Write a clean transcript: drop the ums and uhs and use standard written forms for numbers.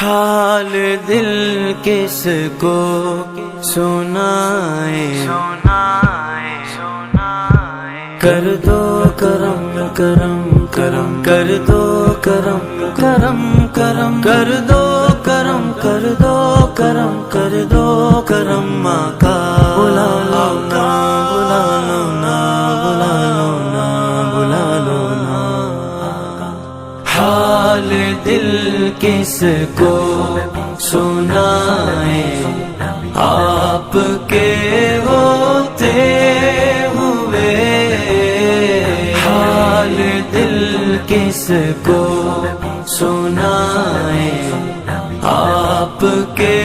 حال دل کس کو سنائے، کر دو کرم کرم کرم، کر دو کرم کرم کرم، کر دو کرم، کر دو کرم، کر دو کرم آقا، بلا لو نا، بلا لو نا، بلا لو نا، بلا لو نا۔ حال دل کس کو سنائے، آپ کے ہوتے ہوئے، حال دل کس کو سنائے، آپ کے